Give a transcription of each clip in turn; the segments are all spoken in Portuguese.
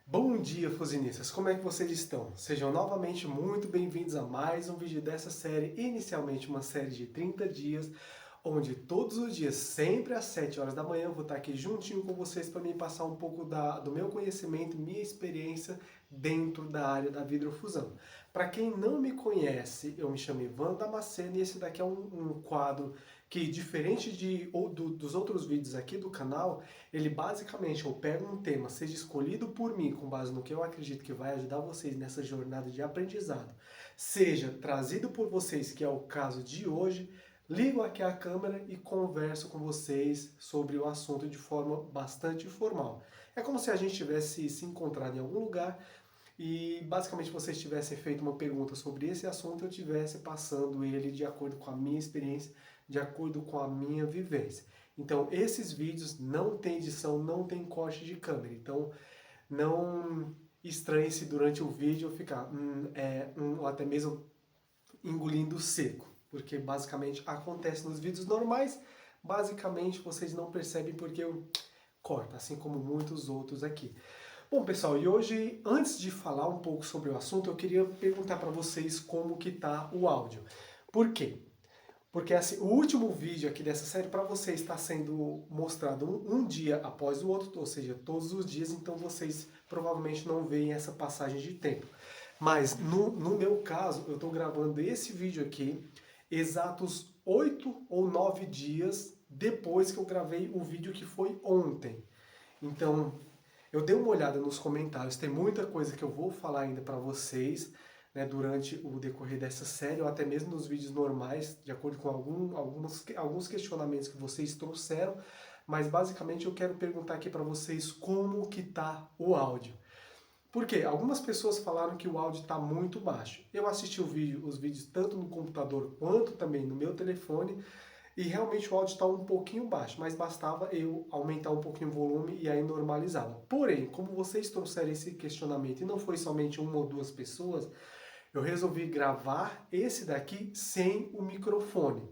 Bom dia, fuzinistas! Como é que vocês estão? Sejam novamente muito bem-vindos a mais um vídeo dessa série, inicialmente uma série de 30 dias, onde todos os dias, sempre às 7 horas da manhã, eu vou estar aqui juntinho com vocês para me passar um pouco do meu conhecimento, minha experiência dentro da área da vidrofusão. Para quem não me conhece, eu me chamo Ivan Damasceno e esse daqui é um quadro que, diferente dos outros vídeos aqui do canal, ele basicamente, eu pego um tema, seja escolhido por mim, com base no que eu acredito que vai ajudar vocês nessa jornada de aprendizado, seja trazido por vocês, que é o caso de hoje, ligo aqui a câmera e converso com vocês sobre o assunto de forma bastante informal. É como se a gente tivesse se encontrado em algum lugar e basicamente vocês tivessem feito uma pergunta sobre esse assunto, eu estivesse passando ele de acordo com a minha experiência, de acordo com a minha vivência. Então, esses vídeos não tem edição, não tem corte de câmera. Então, não estranhe se durante o vídeo eu ficar ou até mesmo engolindo seco, porque basicamente acontece nos vídeos normais. Basicamente, vocês não percebem porque eu corto, assim como muitos outros aqui. Bom, pessoal, e hoje, antes de falar um pouco sobre o assunto, eu queria perguntar para vocês como que tá o áudio. Por quê? Porque assim, o último vídeo aqui dessa série para vocês está sendo mostrado um dia após o outro, ou seja, todos os dias, então vocês provavelmente não veem essa passagem de tempo. Mas no meu caso, eu estou gravando esse vídeo aqui exatos 8 ou 9 dias depois que eu gravei o vídeo que foi ontem. Então, eu dei uma olhada nos comentários, tem muita coisa que eu vou falar ainda para vocês, né, durante o decorrer dessa série, ou até mesmo nos vídeos normais, de acordo com alguns questionamentos que vocês trouxeram, mas basicamente eu quero perguntar aqui para vocês como que tá o áudio. Por quê? Algumas pessoas falaram que o áudio está muito baixo. Eu assisti os vídeos tanto no computador quanto também no meu telefone, e realmente o áudio está um pouquinho baixo, mas bastava eu aumentar um pouquinho o volume e aí normalizá-lo. Porém, como vocês trouxeram esse questionamento e não foi somente uma ou duas pessoas, eu resolvi gravar esse daqui sem o microfone.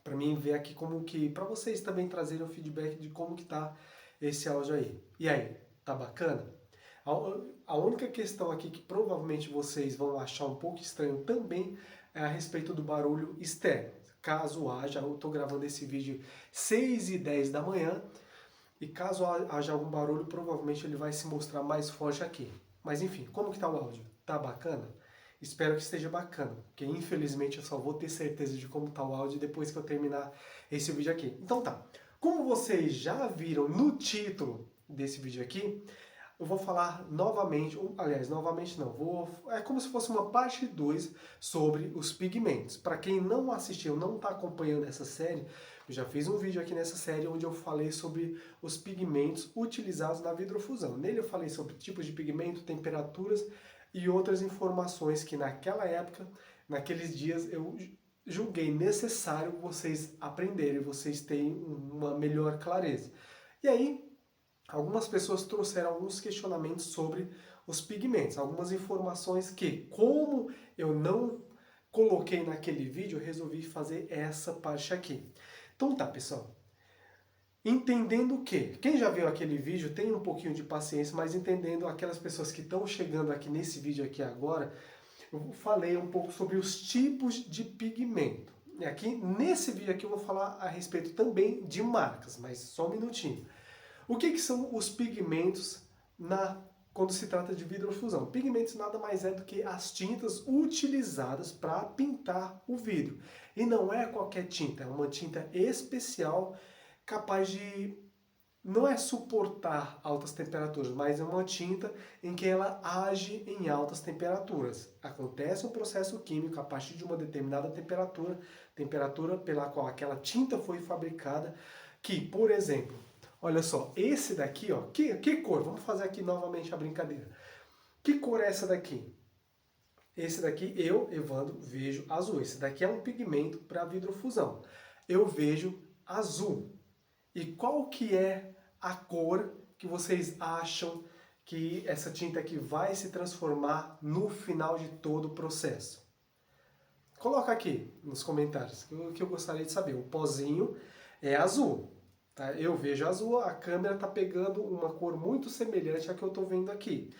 Para mim ver aqui como que, para vocês também trazerem o feedback de como que tá esse áudio aí. E aí, tá bacana? A única questão aqui que provavelmente vocês vão achar um pouco estranho também é a respeito do barulho externo. Caso haja, eu estou gravando esse vídeo 6h10 da manhã, e caso haja algum barulho, provavelmente ele vai se mostrar mais forte aqui. Mas enfim, como que tá o áudio? Tá bacana? Espero que esteja bacana, porque infelizmente eu só vou ter certeza de como tá o áudio depois que eu terminar esse vídeo aqui. Então tá, como vocês já viram no título desse vídeo aqui, eu vou falar novamente, aliás, novamente não, é como se fosse uma parte 2 sobre os pigmentos. Para quem não assistiu, não está acompanhando essa série, eu já fiz um vídeo aqui nessa série onde eu falei sobre os pigmentos utilizados na vidrofusão. Nele eu falei sobre tipos de pigmento, temperaturas e outras informações que naquela época, naqueles dias, eu julguei necessário vocês aprenderem, vocês terem uma melhor clareza. E aí, algumas pessoas trouxeram alguns questionamentos sobre os pigmentos, algumas informações que, como eu não coloquei naquele vídeo, eu resolvi fazer essa parte aqui. Então tá, pessoal. Entendendo que, quem já viu aquele vídeo tem um pouquinho de paciência, mas entendendo aquelas pessoas que estão chegando aqui nesse vídeo aqui agora, eu falei um pouco sobre os tipos de pigmento. E aqui, nesse vídeo aqui, eu vou falar a respeito também de marcas, mas só um minutinho. O que são os pigmentos quando se trata de vidrofusão? Pigmentos nada mais é do que as tintas utilizadas para pintar o vidro. E não é qualquer tinta, é uma tinta especial capaz de, não é suportar altas temperaturas, mas é uma tinta em que ela age em altas temperaturas. Acontece um processo químico a partir de uma determinada temperatura pela qual aquela tinta foi fabricada, que, por exemplo, olha só, esse daqui, ó, que cor? Vamos fazer aqui novamente a brincadeira. Que cor é essa daqui? Esse daqui, eu, Evandro, vejo azul. Esse daqui é um pigmento para vidrofusão. Eu vejo azul. E qual que é a cor que vocês acham que essa tinta aqui vai se transformar no final de todo o processo? Coloca aqui nos comentários, que eu gostaria de saber. O pozinho é azul. Tá? Eu vejo azul, a câmera está pegando uma cor muito semelhante à que eu estou vendo aqui.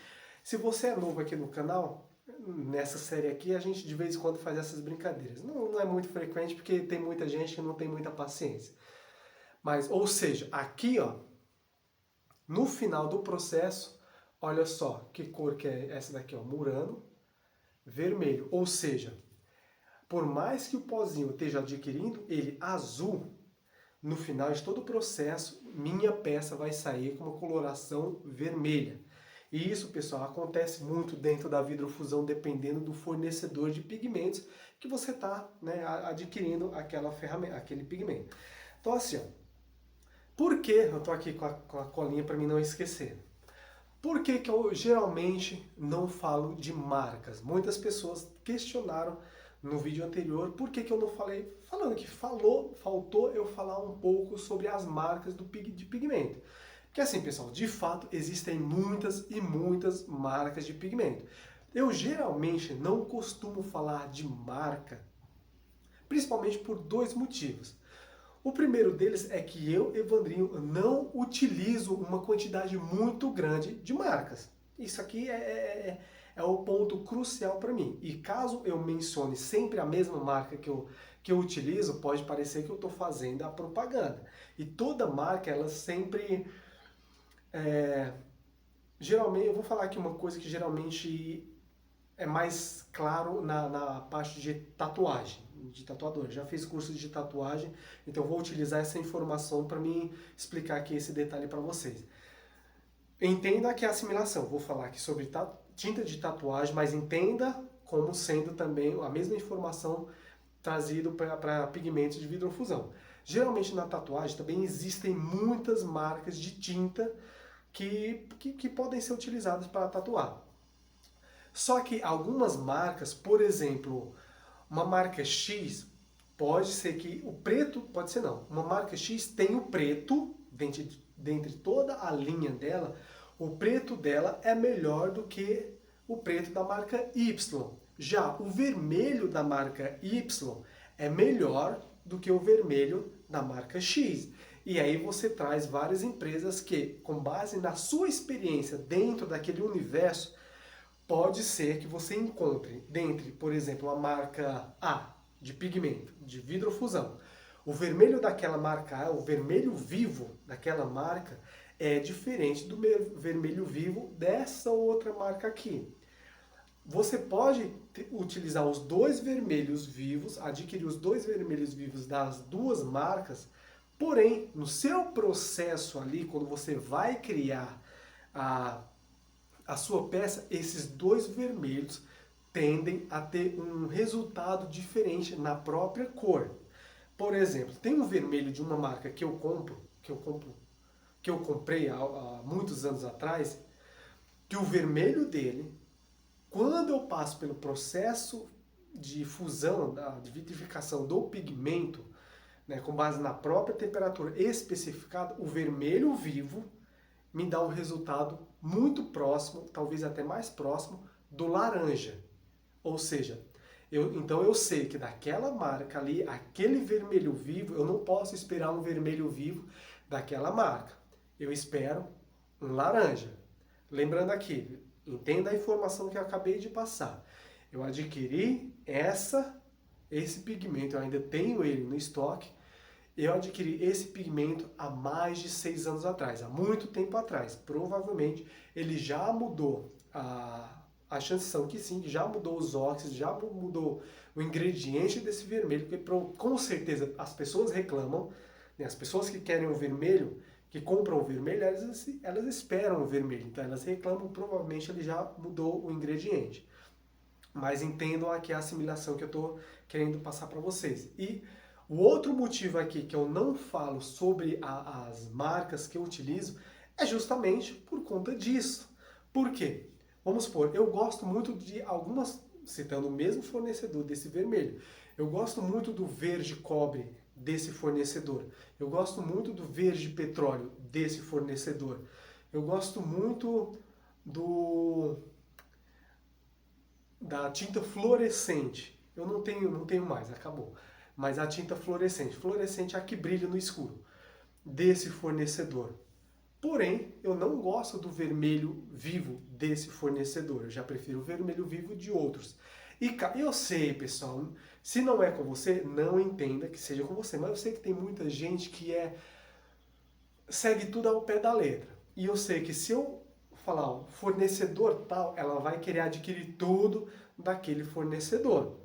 Se você é novo aqui no canal, nessa série aqui, a gente de vez em quando faz essas brincadeiras. Não é muito frequente porque tem muita gente que não tem muita paciência. Mas, ou seja, aqui, ó, no final do processo, olha só que cor que é essa daqui, ó, murano, vermelho. Ou seja, por mais que o pozinho esteja adquirindo ele azul, no final de todo o processo, minha peça vai sair com uma coloração vermelha. E isso, pessoal, acontece muito dentro da vidrofusão, dependendo do fornecedor de pigmentos que você está, né, adquirindo aquela ferramenta, aquele pigmento. Então, assim, ó, por que eu estou aqui com a colinha para mim não esquecer? Por que que eu geralmente não falo de marcas? Muitas pessoas questionaram no vídeo anterior por que que eu não falei, falando que faltou eu falar um pouco sobre as marcas de pigmento. Porque assim, pessoal, de fato existem muitas e muitas marcas de pigmento. Eu geralmente não costumo falar de marca, principalmente por dois motivos. O primeiro deles é que eu, Evandrinho, não utilizo uma quantidade muito grande de marcas. Isso aqui é o ponto crucial para mim. E caso eu mencione sempre a mesma marca que eu utilizo, pode parecer que eu estou fazendo a propaganda. E toda marca, ela sempre... geralmente, eu vou falar aqui uma coisa que geralmente é mais claro na parte de tatuagem, de tatuador. Já fiz curso de tatuagem, então vou utilizar essa informação para me explicar aqui esse detalhe para vocês. Entenda que é assimilação. Vou falar aqui sobre tinta de tatuagem, mas entenda como sendo também a mesma informação trazida para pigmentos de vidrofusão. Geralmente na tatuagem também existem muitas marcas de tinta que podem ser utilizadas para tatuar. Só que algumas marcas, por exemplo, uma marca X, pode ser que o preto, pode ser não, uma marca X tem o preto, dentre toda a linha dela, o preto dela é melhor do que o preto da marca Y. Já o vermelho da marca Y é melhor do que o vermelho da marca X. E aí você traz várias empresas que, com base na sua experiência dentro daquele universo, pode ser que você encontre dentre, por exemplo, a marca A de pigmento, de vidrofusão. O vermelho daquela marca A, o vermelho vivo daquela marca, é diferente do vermelho vivo dessa outra marca aqui. Você pode utilizar os dois vermelhos vivos, adquirir os dois vermelhos vivos das duas marcas, porém, no seu processo ali, quando você vai criar a sua peça, esses dois vermelhos tendem a ter um resultado diferente na própria cor. Por exemplo, tem um vermelho de uma marca que eu comprei há muitos anos atrás, que o vermelho dele, quando eu passo pelo processo de fusão, de vitrificação do pigmento, né, com base na própria temperatura especificada, o vermelho vivo me dá um resultado muito próximo, talvez até mais próximo, do laranja. Ou seja, então eu sei que daquela marca ali, aquele vermelho vivo, eu não posso esperar um vermelho vivo daquela marca. Eu espero um laranja. Lembrando aqui, entenda a informação que eu acabei de passar. Eu adquiri esse pigmento, eu ainda tenho ele no estoque. Eu adquiri esse pigmento há mais de 6 anos atrás, há muito tempo atrás. Provavelmente ele já mudou, a chance são que sim, que já mudou os óxidos, já mudou o ingrediente desse vermelho, porque com certeza as pessoas reclamam, né, as pessoas que querem o vermelho, que compram o vermelho, elas esperam o vermelho, então elas reclamam, provavelmente ele já mudou o ingrediente. Mas entendam aqui a assimilação que eu estou querendo passar para vocês. E o outro motivo aqui que eu não falo sobre as marcas que eu utilizo é justamente por conta disso. Por quê? Vamos supor, eu gosto muito de algumas, citando o mesmo fornecedor desse vermelho, eu gosto muito do verde cobre desse fornecedor, eu gosto muito do verde petróleo desse fornecedor, eu gosto muito da tinta fluorescente. Eu não tenho mais, acabou. Mas a tinta fluorescente. Fluorescente é a que brilha no escuro. desse fornecedor. Porém, eu não gosto do vermelho vivo desse fornecedor. Eu já prefiro o vermelho vivo de outros. E eu sei, pessoal, se não é com você, não entenda que seja com você. Mas eu sei que tem muita gente que segue tudo ao pé da letra. E eu sei que se eu falar o fornecedor tal, ela vai querer adquirir tudo daquele fornecedor.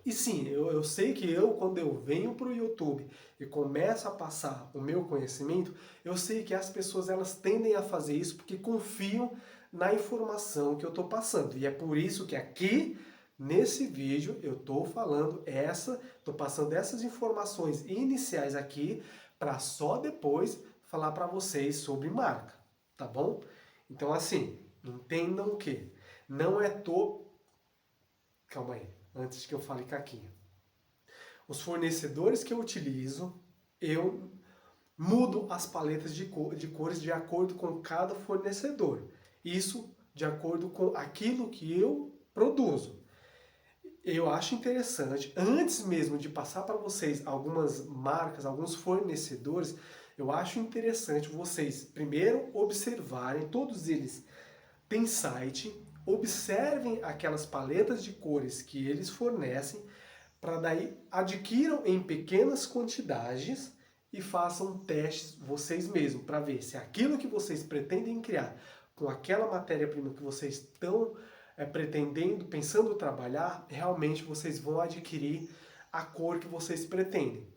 E sim, eu sei que quando eu venho para o YouTube e começo a passar o meu conhecimento, eu sei que as pessoas elas tendem a fazer isso porque confiam na informação que eu estou passando. E é por isso que aqui, nesse vídeo, eu estou estou passando essas informações iniciais aqui para só depois falar para vocês sobre marca, tá bom? Então assim, entendam que não é Calma aí, antes que eu fale caquinha. Os fornecedores que eu utilizo, eu mudo as paletas de cores de acordo com cada fornecedor. Isso de acordo com aquilo que eu produzo. Eu acho interessante, antes mesmo de passar para vocês algumas marcas, alguns fornecedores, eu acho interessante vocês primeiro observarem, todos eles têm site, observem aquelas paletas de cores que eles fornecem, para daí adquiram em pequenas quantidades e façam testes vocês mesmos, para ver se aquilo que vocês pretendem criar com aquela matéria-prima que vocês estão pretendendo, pensando trabalhar, realmente vocês vão adquirir a cor que vocês pretendem.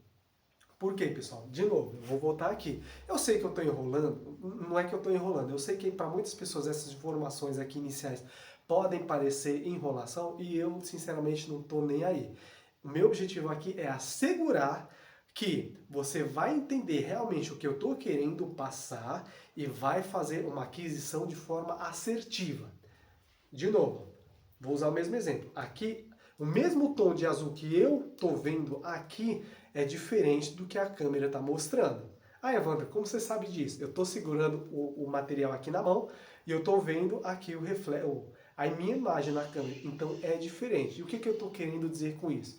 Por quê, pessoal? De novo, eu vou voltar aqui. Eu sei que eu estou enrolando, não é que eu estou enrolando, eu sei que para muitas pessoas essas informações aqui iniciais podem parecer enrolação e eu, sinceramente, não estou nem aí. O meu objetivo aqui é assegurar que você vai entender realmente o que eu estou querendo passar e vai fazer uma aquisição de forma assertiva. De novo, vou usar o mesmo exemplo. Aqui, o mesmo tom de azul que eu estou vendo aqui é diferente do que a câmera está mostrando. Ah, Evandro, como você sabe disso? Eu estou segurando o material aqui na mão e eu estou vendo aqui a minha imagem na câmera. Então é diferente. E o que eu estou querendo dizer com isso?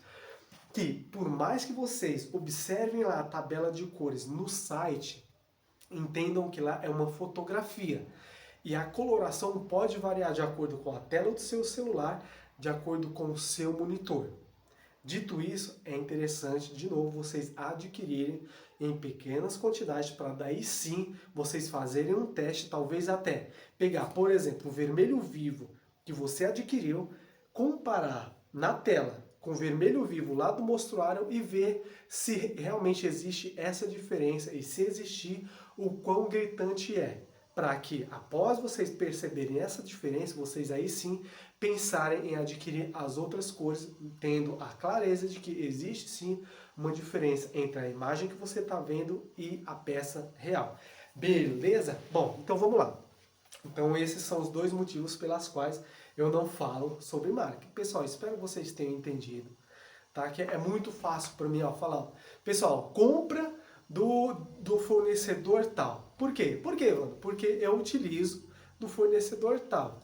Que por mais que vocês observem lá a tabela de cores no site, entendam que lá é uma fotografia. E a coloração pode variar de acordo com a tela do seu celular, de acordo com o seu monitor. Dito isso, é interessante, de novo, vocês adquirirem em pequenas quantidades para daí sim vocês fazerem um teste, talvez até pegar, por exemplo, o vermelho vivo que você adquiriu, comparar na tela com o vermelho vivo lá do mostruário e ver se realmente existe essa diferença e se existir, o quão gritante é. Para que, após vocês perceberem essa diferença, vocês aí sim pensarem em adquirir as outras cores, tendo a clareza de que existe sim uma diferença entre a imagem que você está vendo e a peça real. Beleza? Bom, então vamos lá. Então esses são os dois motivos pelas quais eu não falo sobre marca. Pessoal, espero que vocês tenham entendido. Tá? Que é muito fácil para mim falar. Pessoal, compra do fornecedor tal. Por quê? Por quê, mano? Porque eu utilizo do fornecedor tal.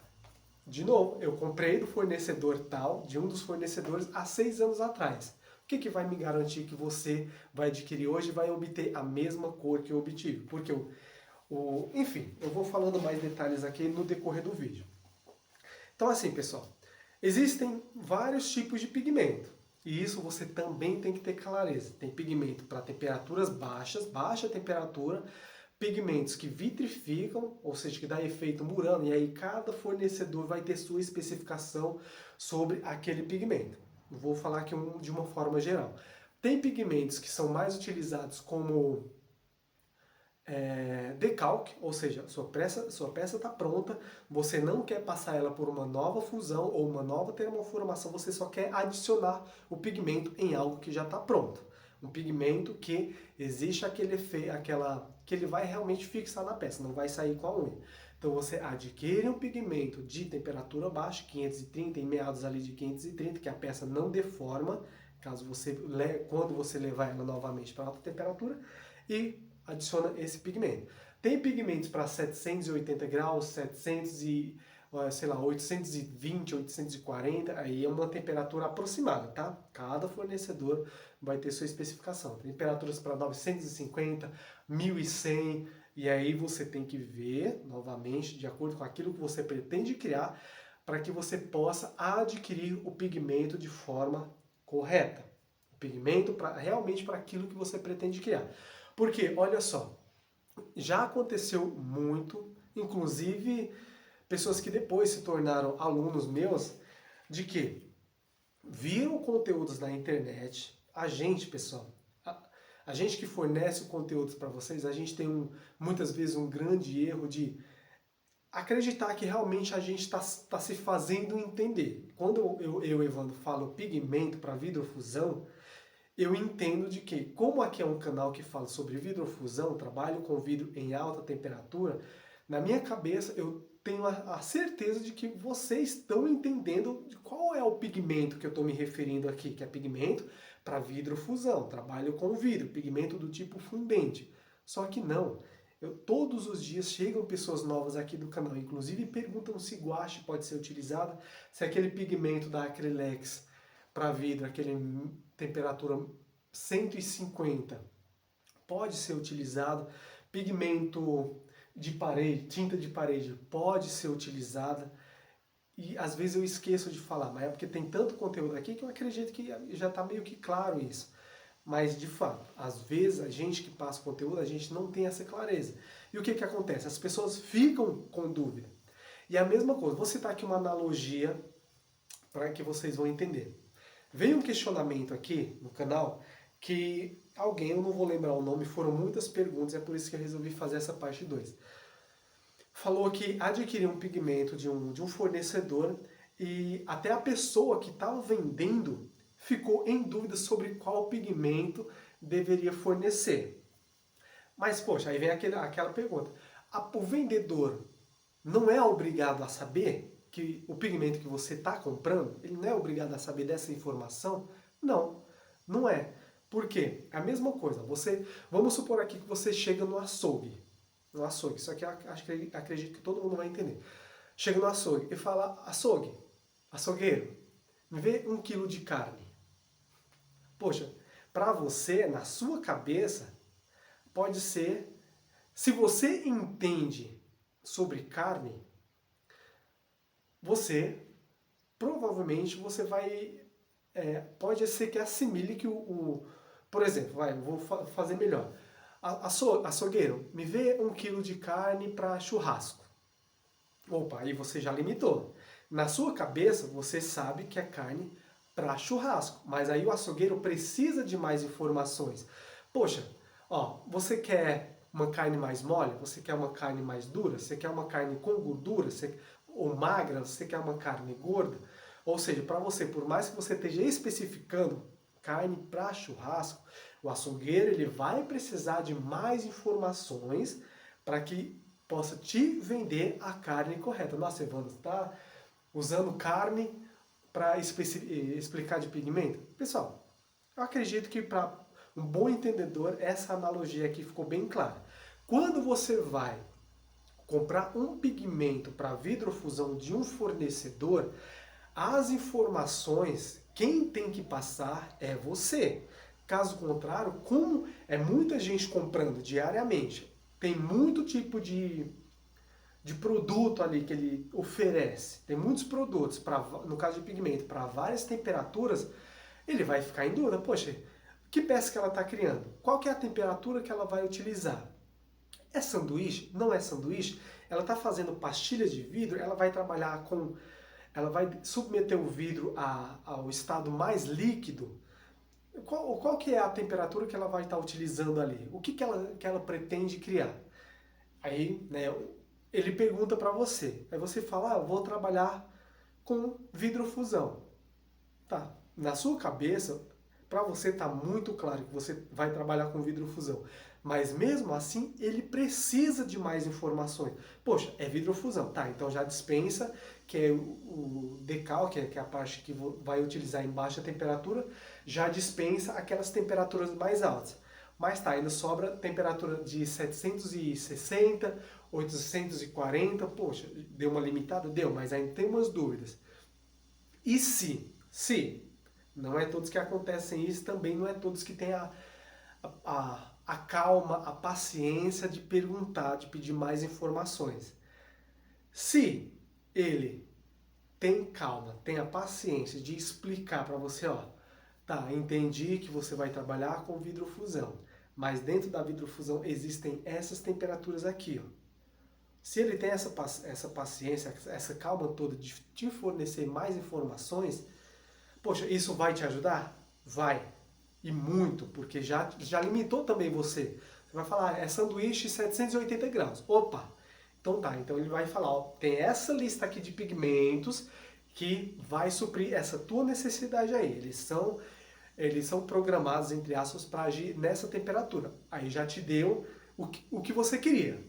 De novo, eu comprei do fornecedor tal, de um dos fornecedores, há 6 anos atrás. O que vai me garantir que você vai adquirir hoje e vai obter a mesma cor que eu obtive? Porque enfim, eu vou falando mais detalhes aqui no decorrer do vídeo. Então assim, pessoal, existem vários tipos de pigmento. E isso você também tem que ter clareza. Tem pigmento para temperaturas baixas, baixa temperatura, pigmentos que vitrificam, ou seja, que dá efeito Murano, e aí cada fornecedor vai ter sua especificação sobre aquele pigmento. Vou falar aqui de uma forma geral. Tem pigmentos que são mais utilizados como decalque, ou seja, sua peça está pronta, você não quer passar ela por uma nova fusão ou uma nova termoformação, você só quer adicionar o pigmento em algo que já está pronto. Um pigmento que existe aquele efeito, que ele vai realmente fixar na peça, não vai sair com a unha. Então você adquire um pigmento de temperatura baixa, 530, em meados ali de 530, que a peça não deforma, quando você levar ela novamente para alta temperatura, e adiciona esse pigmento. Tem pigmentos para 780 graus, 780 sei lá, 820, 840, aí é uma temperatura aproximada, tá? Cada fornecedor vai ter sua especificação. Temperaturas para 950, 1100, e aí você tem que ver, novamente, de acordo com aquilo que você pretende criar, para que você possa adquirir o pigmento de forma correta. O pigmento realmente para aquilo que você pretende criar. Porque, olha só, já aconteceu muito, inclusive pessoas que depois se tornaram alunos meus, de que viram conteúdos na internet, a gente, pessoal, a gente que fornece o conteúdo para vocês, a gente tem muitas vezes um grande erro de acreditar que realmente a gente está se fazendo entender. Quando eu, Evandro, falo pigmento para vidrofusão, eu entendo de que, como aqui é um canal que fala sobre vidrofusão, trabalho com vidro em alta temperatura, na minha cabeça eu tenho a certeza de que vocês estão entendendo de qual é o pigmento que eu estou me referindo aqui, que é pigmento para vidrofusão, trabalho com vidro, pigmento do tipo fundente. Só que não. Todos os dias chegam pessoas novas aqui do canal, inclusive perguntam se guache pode ser utilizado, se aquele pigmento da Acrylex para vidro, aquele temperatura 150, pode ser utilizado. Pigmento de parede, tinta de parede, pode ser utilizada. E às vezes eu esqueço de falar, mas é porque tem tanto conteúdo aqui que eu acredito que já está meio que claro isso. Mas, de fato, às vezes a gente que passa conteúdo, a gente não tem essa clareza. E o que que acontece? As pessoas ficam com dúvida. E a mesma coisa, vou citar aqui uma analogia para que vocês vão entender. Veio um questionamento aqui no canal que alguém, eu não vou lembrar o nome, foram muitas perguntas, é por isso que eu resolvi fazer essa parte 2. Falou que adquiriu um pigmento de um fornecedor e até a pessoa que estava vendendo ficou em dúvida sobre qual pigmento deveria fornecer. Mas, poxa, aí vem aquela pergunta. O vendedor não é obrigado a saber que o pigmento que você está comprando, ele não é obrigado a saber dessa informação? Não, não é. Por quê? É a mesma coisa. Vamos supor aqui que você chega no açougue. No açougue, isso aqui acredito que todo mundo vai entender. Chega no açougue e fala, açougueiro, me vê 1 quilo de carne. Poxa, para você, na sua cabeça, pode ser, se você entende sobre carne, provavelmente você vai, pode ser que assimile que por exemplo, vou fazer melhor. Açougueiro, me vê 1 quilo de carne para churrasco. Opa, aí você já limitou. Na sua cabeça, você sabe que é carne para churrasco, mas aí o açougueiro precisa de mais informações. Poxa, você quer uma carne mais mole? Você quer uma carne mais dura? Você quer uma carne com gordura? Ou magra? Você quer uma carne gorda? Ou seja, para você, por mais que você esteja especificando carne para churrasco, o açougueiro ele vai precisar de mais informações para que possa te vender a carne correta. Nossa, Evandro, está usando carne para explicar de pigmento? Pessoal, eu acredito que para um bom entendedor essa analogia aqui ficou bem clara. Quando você vai comprar um pigmento para vidrofusão de um fornecedor, as informações, quem tem que passar é você. Caso contrário, como é muita gente comprando diariamente, tem muito tipo de produto ali que ele oferece, tem muitos produtos, no caso de pigmento, para várias temperaturas, ele vai ficar em dúvida, poxa, que peça que ela está criando? Qual que é a temperatura que ela vai utilizar? É sanduíche? Não é sanduíche? Ela está fazendo pastilhas de vidro, ela vai trabalhar ela vai submeter o vidro ao estado mais líquido? Qual que é a temperatura que ela vai estar utilizando ali? O que ela pretende criar? Aí, né, ele pergunta para você. Aí você fala, eu vou trabalhar com vidrofusão. Tá, na sua cabeça, para você tá muito claro que você vai trabalhar com vidrofusão. Mas mesmo assim, ele precisa de mais informações. Poxa, é vidrofusão. Tá, então já dispensa, que é o decal, que é a parte que vai utilizar em baixa temperatura, já dispensa aquelas temperaturas mais altas. Mas tá, ainda sobra temperatura de 760, 840, poxa, deu uma limitada? Deu, mas ainda tem umas dúvidas. E se, não é todos que acontecem isso, também não é todos que têm a calma, a paciência de perguntar, de pedir mais informações. Se ele tem calma, tem a paciência de explicar para você, ó, tá, entendi que você vai trabalhar com vidrofusão, mas dentro da vidrofusão existem essas temperaturas aqui, ó. Se ele tem essa paciência, essa calma toda de te fornecer mais informações, poxa, isso vai te ajudar? Vai. E muito, porque já limitou também você. Você vai falar, é sanduíche 780 graus. Opa! Então tá, então ele vai falar, ó, tem essa lista aqui de pigmentos que vai suprir essa tua necessidade aí. Eles são programados, entre aspas, para agir nessa temperatura. Aí já te deu o que você queria.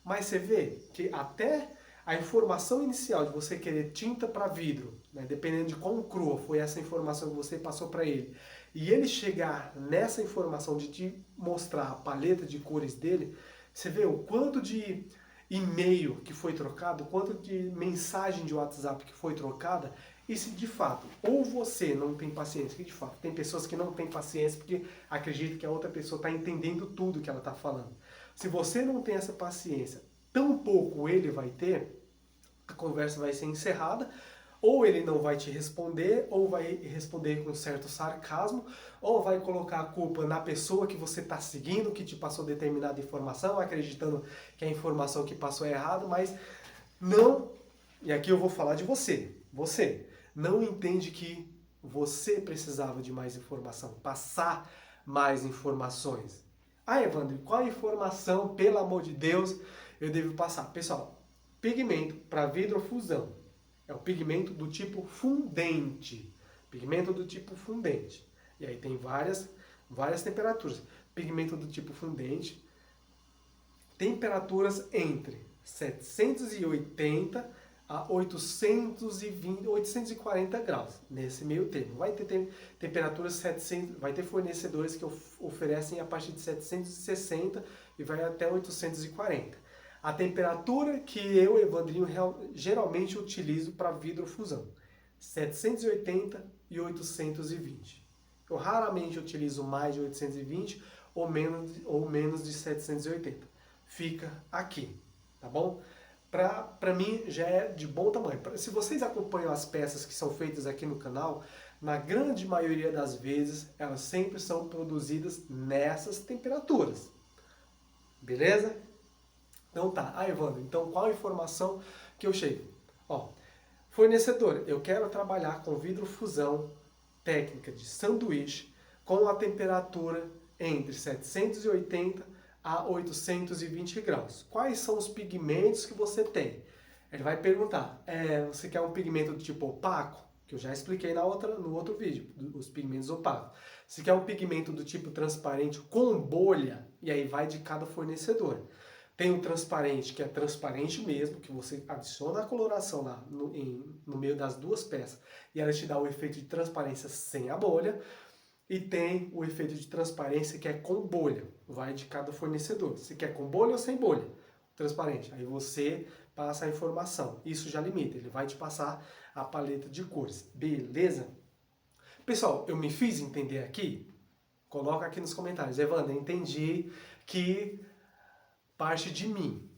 Mas você vê que até a informação inicial de você querer tinta para vidro, né, dependendo de quão crua foi essa informação que você passou para ele, e ele chegar nessa informação de te mostrar a paleta de cores dele, você vê o quanto de e-mail que foi trocado, o quanto de mensagem de WhatsApp que foi trocada, e se de fato, ou você não tem paciência, que de fato tem pessoas que não têm paciência porque acreditam que a outra pessoa está entendendo tudo que ela está falando. Se você não tem essa paciência, tampouco ele vai ter, a conversa vai ser encerrada, ou ele não vai te responder, ou vai responder com certo sarcasmo, ou vai colocar a culpa na pessoa que você está seguindo, que te passou determinada informação, acreditando que a informação que passou é errada, mas não, e aqui eu vou falar de você não entende que você precisava de mais informação, passar mais informações. Ah, Evandro, qual informação, pelo amor de Deus, eu devo passar? Pessoal, pigmento para vidrofusão é o pigmento do tipo fundente. Pigmento do tipo fundente. E aí tem várias temperaturas. Pigmento do tipo fundente, temperaturas entre 780 a 820, 840 graus, nesse meio termo. Vai ter temperaturas 700, vai ter fornecedores que oferecem a partir de 760 e vai até 840. A temperatura que eu, Evandrinho, geralmente utilizo para vidrofusão, 780 e 820. Eu raramente utilizo mais de 820 ou menos de 780. Fica aqui, tá bom? Para mim já é de bom tamanho. Se vocês acompanham as peças que são feitas aqui no canal, na grande maioria das vezes elas sempre são produzidas nessas temperaturas. Beleza? Então tá. Ah, Evandro, então qual a informação que eu chego? Ó, fornecedor, eu quero trabalhar com vidrofusão técnica de sanduíche com a temperatura entre 780 a 820 graus. Quais são os pigmentos que você tem? Ele vai perguntar, você quer um pigmento do tipo opaco? Que eu já expliquei no outro vídeo, os pigmentos opacos. Você quer um pigmento do tipo transparente com bolha? E aí vai de cada fornecedor. Tem o transparente, que é transparente mesmo, que você adiciona a coloração lá no meio das duas peças e ela te dá o efeito de transparência sem a bolha. E tem o efeito de transparência que é com bolha, vai de cada fornecedor. Se quer com bolha ou sem bolha, transparente. Aí você passa a informação. Isso já limita, ele vai te passar a paleta de cores. Beleza? Pessoal, eu me fiz entender aqui? Coloca aqui nos comentários. Evandro, entendi que parte de mim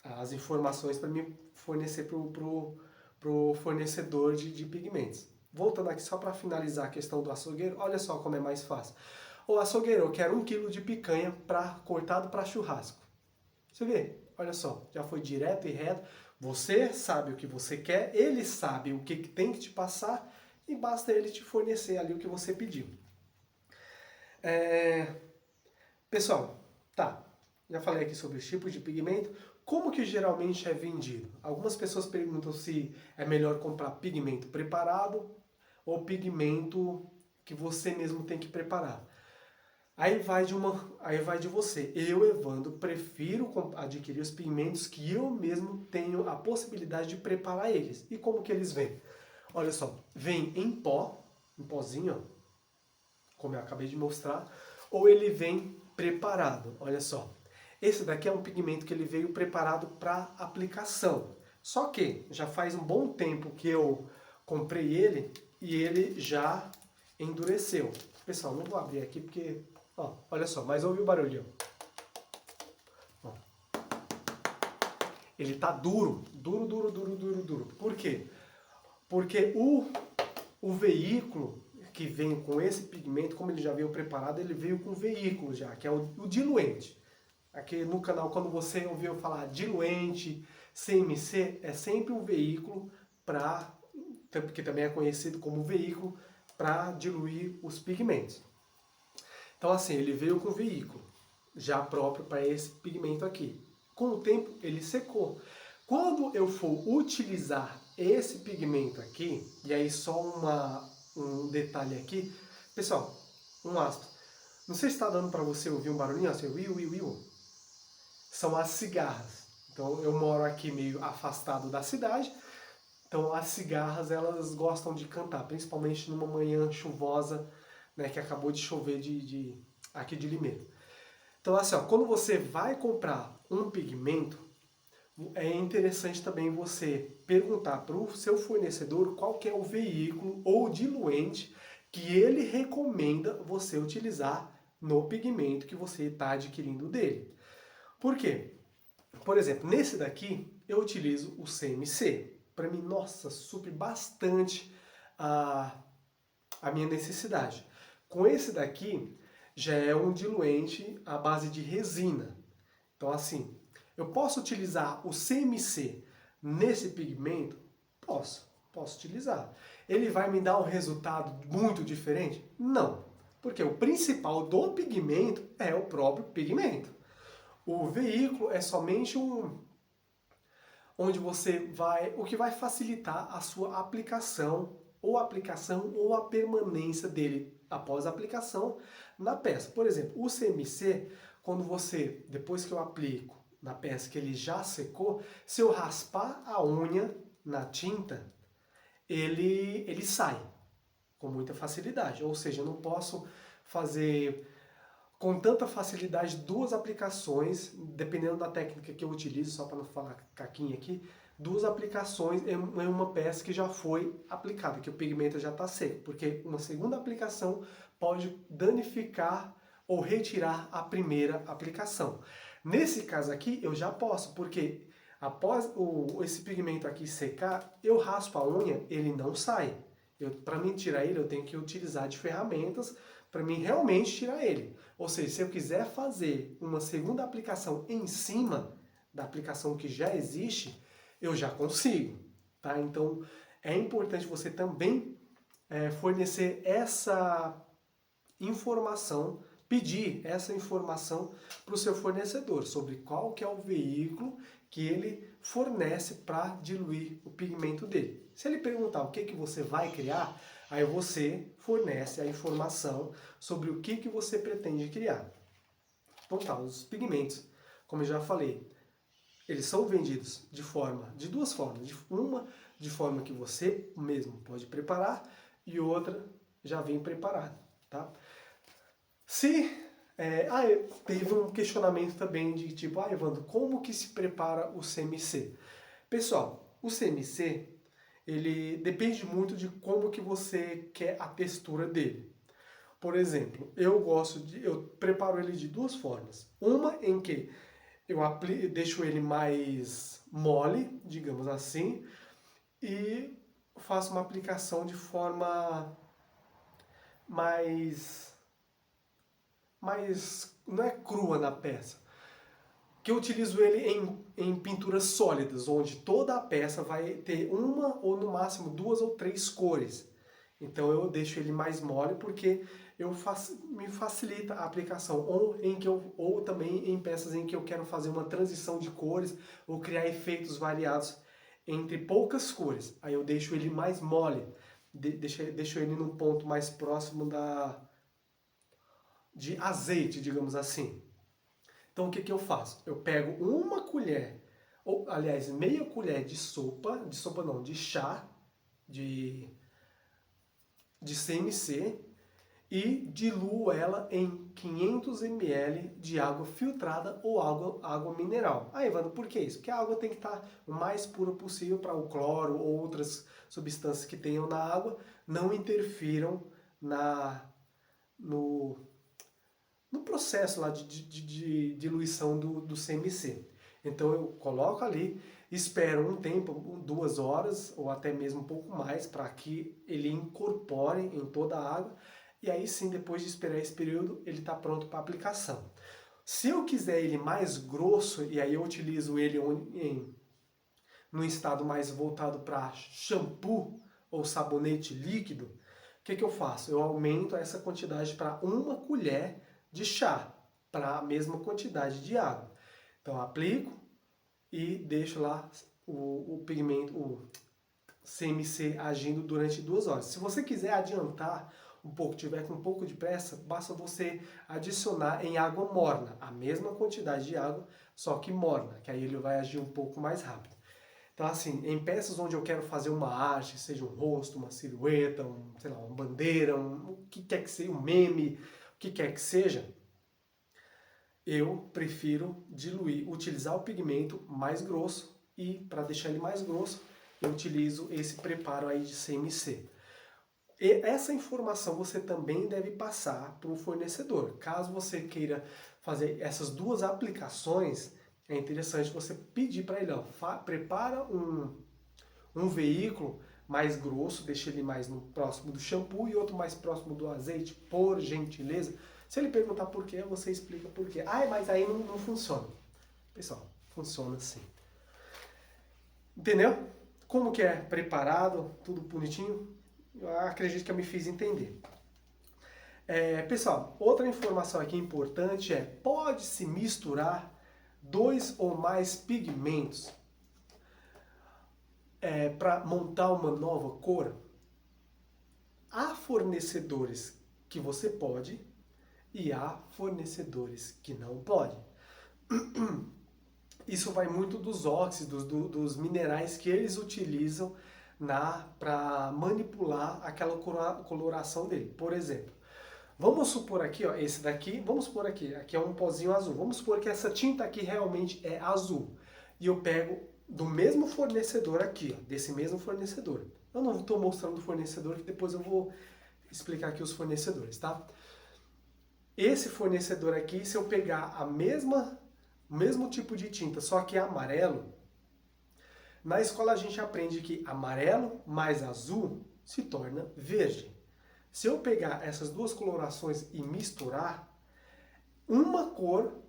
as informações para me fornecer para o fornecedor de pigmentos. Voltando aqui só para finalizar a questão do açougueiro, olha só como é mais fácil. Ô açougueiro, eu quero 1 kg de picanha cortado para churrasco. Você vê, olha só, já foi direto e reto. Você sabe o que você quer, ele sabe o que tem que te passar e basta ele te fornecer ali o que você pediu. Pessoal, tá, já falei aqui sobre os tipos de pigmento. Como que geralmente é vendido? Algumas pessoas perguntam se é melhor comprar pigmento preparado ou pigmento que você mesmo tem que preparar. Aí vai de você. Eu, Evandro, prefiro adquirir os pigmentos que eu mesmo tenho a possibilidade de preparar eles. E como que eles vêm? Olha só, vem em pó, em pozinho, ó, como eu acabei de mostrar, ou ele vem preparado. Olha só, esse daqui é um pigmento que ele veio preparado para aplicação. Só que já faz um bom tempo que eu comprei ele e ele já endureceu. Pessoal, não vou abrir aqui porque, ó, olha só, mas ouve o barulho. Ó. Ele tá duro, duro, duro, duro, duro, duro. Por quê? Porque o veículo que vem com esse pigmento, como ele já veio preparado, ele veio com veículo já, que é o diluente. Aqui no canal, quando você ouviu falar diluente, CMC, é sempre um veículo para, que também é conhecido como veículo, para diluir os pigmentos. Então assim, ele veio com veículo, já próprio para esse pigmento aqui. Com o tempo, ele secou. Quando eu for utilizar esse pigmento aqui, e aí só um detalhe aqui, pessoal, um aspas. Não sei se está dando para você ouvir um barulhinho assim, uiu. São as cigarras. Então eu moro aqui meio afastado da cidade, então as cigarras elas gostam de cantar, principalmente numa manhã chuvosa, né, que acabou de chover aqui de Limeira. Então assim, ó, quando você vai comprar um pigmento, é interessante também você perguntar para o seu fornecedor qual que é o veículo ou diluente que ele recomenda você utilizar no pigmento que você está adquirindo dele. Por quê? Por exemplo, nesse daqui eu utilizo o CMC. Para mim, nossa, supre bastante a minha necessidade. Com esse daqui, já é um diluente à base de resina. Então assim, eu posso utilizar o CMC nesse pigmento? Posso utilizar. Ele vai me dar um resultado muito diferente? Não, porque o principal do pigmento é o próprio pigmento. O veículo é somente onde você vai, o que vai facilitar a sua aplicação ou a permanência dele após a aplicação na peça. Por exemplo, o CMC, quando você, depois que eu aplico na peça que ele já secou, se eu raspar a unha na tinta, ele sai com muita facilidade. Ou seja, eu não posso fazer com tanta facilidade duas aplicações, dependendo da técnica que eu utilizo, só para não falar caquinha aqui, duas aplicações em uma peça que já foi aplicada, que o pigmento já está seco, porque uma segunda aplicação pode danificar ou retirar a primeira aplicação. Nesse caso aqui, eu já posso, porque após esse pigmento aqui secar, eu raspo a unha, ele não sai. Para mim tirar ele, eu tenho que utilizar de ferramentas para mim realmente tirar ele. Ou seja, se eu quiser fazer uma segunda aplicação em cima da aplicação que já existe, eu já consigo. Tá? Então, é importante você também fornecer essa informação, pedir essa informação para o seu fornecedor sobre qual que é o veículo que ele fornece para diluir o pigmento dele. Se ele perguntar o que você vai criar, aí você fornece a informação sobre o que você pretende criar. Então tá, os pigmentos, como eu já falei, eles são vendidos de duas formas. Uma de forma que você mesmo pode preparar e outra já vem preparada, tá? Teve um questionamento também de tipo, Evandro, como que se prepara o CMC? Pessoal, o CMC, ele depende muito de como que você quer a textura dele. Por exemplo, eu preparo ele de duas formas. Uma em que eu deixo ele mais mole, digamos assim, e faço uma aplicação de forma mais não é crua na peça. Que eu utilizo ele em pinturas sólidas, onde toda a peça vai ter uma ou no máximo duas ou três cores. Então eu deixo ele mais mole porque me facilita a aplicação, ou também em peças em que eu quero fazer uma transição de cores ou criar efeitos variados entre poucas cores. Aí eu deixo ele mais mole, deixo ele num ponto mais próximo de azeite, digamos assim. Então o que eu faço? Eu pego uma colher, ou aliás, meia colher de chá, de CMC, e diluo ela em 500 ml de água filtrada ou água mineral. Ah, Evandro, por que isso? Porque a água tem que estar o mais pura possível para o cloro ou outras substâncias que tenham na água não interfiram no, no processo lá de diluição do CMC. Então eu coloco ali, espero um tempo, 2 horas ou até mesmo um pouco mais, para que ele incorpore em toda a água. E aí sim, depois de esperar esse período, ele está pronto para aplicação. Se eu quiser ele mais grosso, e aí eu utilizo ele num estado mais voltado para shampoo ou sabonete líquido, o que eu faço? Eu aumento essa quantidade para 1 colher de chá, para a mesma quantidade de água. Então eu aplico e deixo lá o pigmento, o CMC agindo durante 2 horas. Se você quiser adiantar um pouco, tiver com um pouco de pressa, basta você adicionar em água morna, a mesma quantidade de água, só que morna, que aí ele vai agir um pouco mais rápido. Então assim, em peças onde eu quero fazer uma arte, seja um rosto, uma silhueta, sei lá, uma bandeira, o que quer que seja, um meme, o que quer que seja, eu prefiro diluir, utilizar o pigmento mais grosso e para deixar ele mais grosso, eu utilizo esse preparo aí de CMC. E essa informação você também deve passar para o fornecedor. Caso você queira fazer essas 2 aplicações, é interessante você pedir para ele, ó, prepara um veículo mais grosso, deixa ele mais próximo do shampoo e outro mais próximo do azeite, por gentileza. Se ele perguntar por quê, você explica por quê. Ah, mas aí não funciona. Pessoal, funciona sim. Entendeu? Como que é preparado, tudo bonitinho? Eu acredito que eu me fiz entender. Pessoal, outra informação aqui importante é, pode-se misturar 2 ou mais pigmentos para montar uma nova cor? Há fornecedores que você pode e há fornecedores que não podem. Isso vai muito dos óxidos, dos minerais que eles utilizam para manipular aquela coloração dele. Por exemplo, vamos supor aqui, ó, esse daqui, vamos supor aqui é um pozinho azul. Vamos supor que essa tinta aqui realmente é azul. E eu pego do mesmo fornecedor aqui, ó, desse mesmo fornecedor. Eu não estou mostrando o fornecedor, que depois eu vou explicar aqui os fornecedores, tá? Esse fornecedor aqui, se eu pegar o mesmo tipo de tinta, só que é amarelo, na escola a gente aprende que amarelo mais azul se torna verde. Se eu pegar essas 2 colorações e misturar, uma cor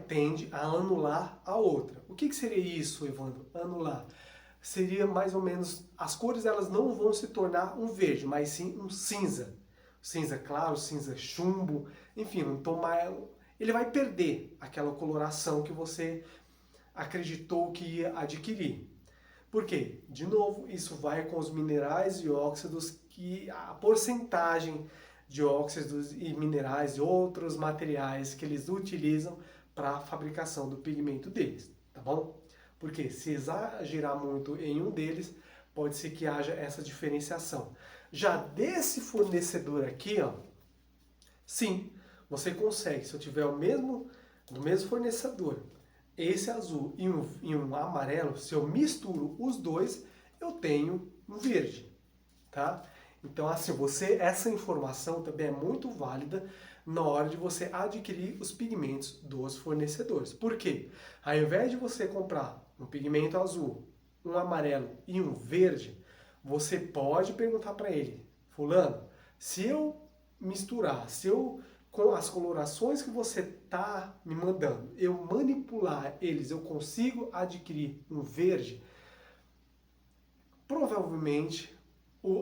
tende a anular a outra. O que seria isso, Evandro? Anular. Seria mais ou menos, as cores elas não vão se tornar um verde, mas sim um cinza. Cinza claro, cinza chumbo, enfim, um tom mais... Ele vai perder aquela coloração que você acreditou que ia adquirir. Por quê? De novo, isso vai com os minerais e óxidos, que a porcentagem de óxidos e minerais e outros materiais que eles utilizam para a fabricação do pigmento deles, tá bom? Porque se exagerar muito em um deles, pode ser que haja essa diferenciação. Já desse fornecedor aqui, ó, sim, você consegue, se eu tiver do mesmo fornecedor, esse azul e um amarelo, se eu misturo os 2, eu tenho um verde, tá? Então, assim, essa informação também é muito válida na hora de você adquirir os pigmentos dos fornecedores. Por quê? Ao invés de você comprar um pigmento azul, um amarelo e um verde, você pode perguntar para ele, fulano, se eu misturar, com as colorações que você está me mandando, eu manipular eles, eu consigo adquirir um verde? Provavelmente,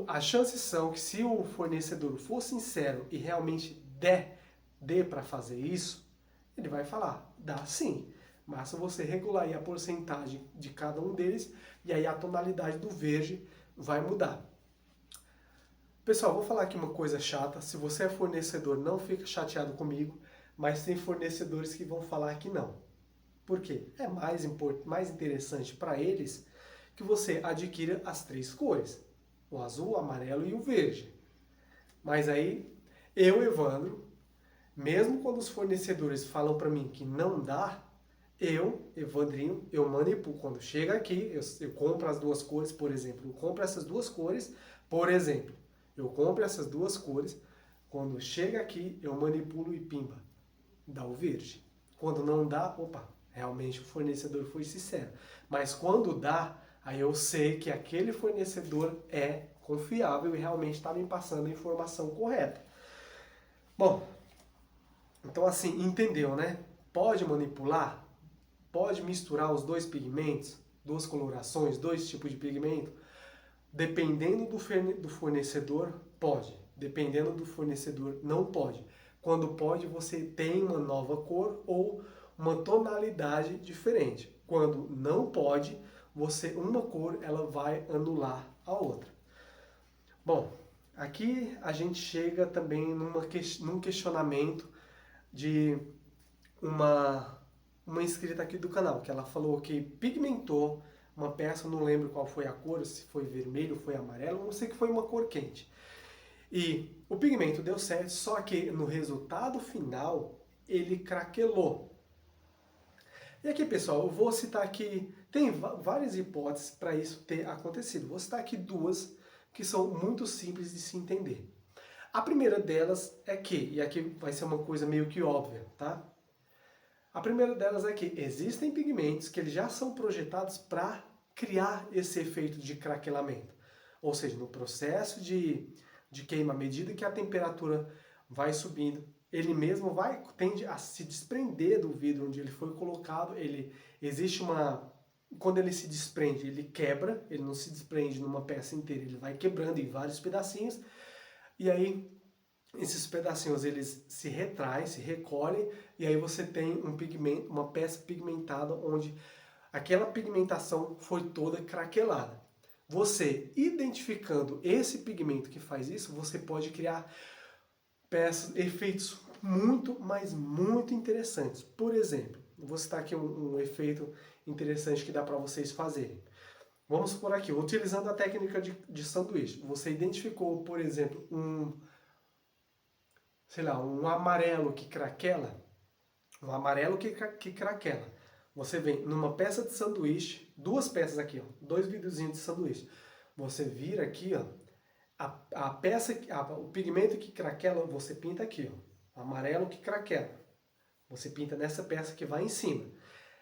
as chances são que, se o fornecedor for sincero e realmente dê para fazer isso, ele vai falar, dá sim, basta você regular aí a porcentagem de cada um deles e aí a tonalidade do verde vai mudar. Pessoal, vou falar aqui uma coisa chata. Se você é fornecedor, não fica chateado comigo, mas tem fornecedores que vão falar que não. Por quê? É mais interessante para eles que você adquira as 3 cores. O azul, o amarelo e o verde. Mas aí, Eu, Evandro, mesmo quando os fornecedores falam para mim que não dá, eu, Evandrinho, eu manipulo. Quando chega aqui, eu compro as duas cores, por exemplo. Eu compro essas duas cores, por exemplo. Eu compro essas duas cores. Quando chega aqui, eu manipulo e pimba. Dá o verde. Quando não dá, opa, realmente o fornecedor foi sincero. Mas quando dá, aí eu sei que aquele fornecedor é confiável e realmente está me passando a informação correta. Bom, então assim, entendeu, né? Pode manipular? Pode misturar os dois pigmentos, duas colorações, dois tipos de pigmento? Dependendo do fornecedor, pode. Dependendo do fornecedor, não pode. Quando pode, você tem uma nova cor ou uma tonalidade diferente. Quando não pode, uma cor ela vai anular a outra. Bom, aqui a gente chega também num questionamento de uma inscrita aqui do canal, que ela falou que pigmentou uma peça, não lembro qual foi a cor, se foi vermelho, foi amarelo, não sei que foi uma cor quente. E o pigmento deu certo, só que no resultado final ele craquelou. E aqui, pessoal, eu vou citar aqui, tem várias hipóteses para isso ter acontecido. Vou citar aqui duas que são muito simples de se entender. A primeira delas é que, e aqui vai ser uma coisa meio que óbvia, tá? A primeira delas é que existem pigmentos que eles já são projetados para criar esse efeito de craquelamento. Ou seja, no processo de queima, à medida que a temperatura vai subindo, ele mesmo tende a se desprender do vidro onde ele foi colocado. Existe uma... Quando ele se desprende, ele quebra, ele não se desprende numa peça inteira, ele vai quebrando em vários pedacinhos. E aí esses pedacinhos eles se retraem, se recolhem, e aí você tem um pigmento, uma peça pigmentada onde aquela pigmentação foi toda craquelada. Você identificando esse pigmento que faz isso, você pode criar peças, efeitos muito, mas muito interessantes. Por exemplo, vou citar aqui um efeito interessante que dá para vocês fazerem. Vamos supor aqui, utilizando a técnica de sanduíche, você identificou, por exemplo, sei lá, um amarelo que craquela, um amarelo que craquela. Você vem numa peça de sanduíche, duas peças aqui, ó, dois vidrozinhos de sanduíche. Você vira aqui, ó, a peça, o pigmento que craquela, você pinta aqui, ó, amarelo que craquela. Você pinta nessa peça que vai em cima.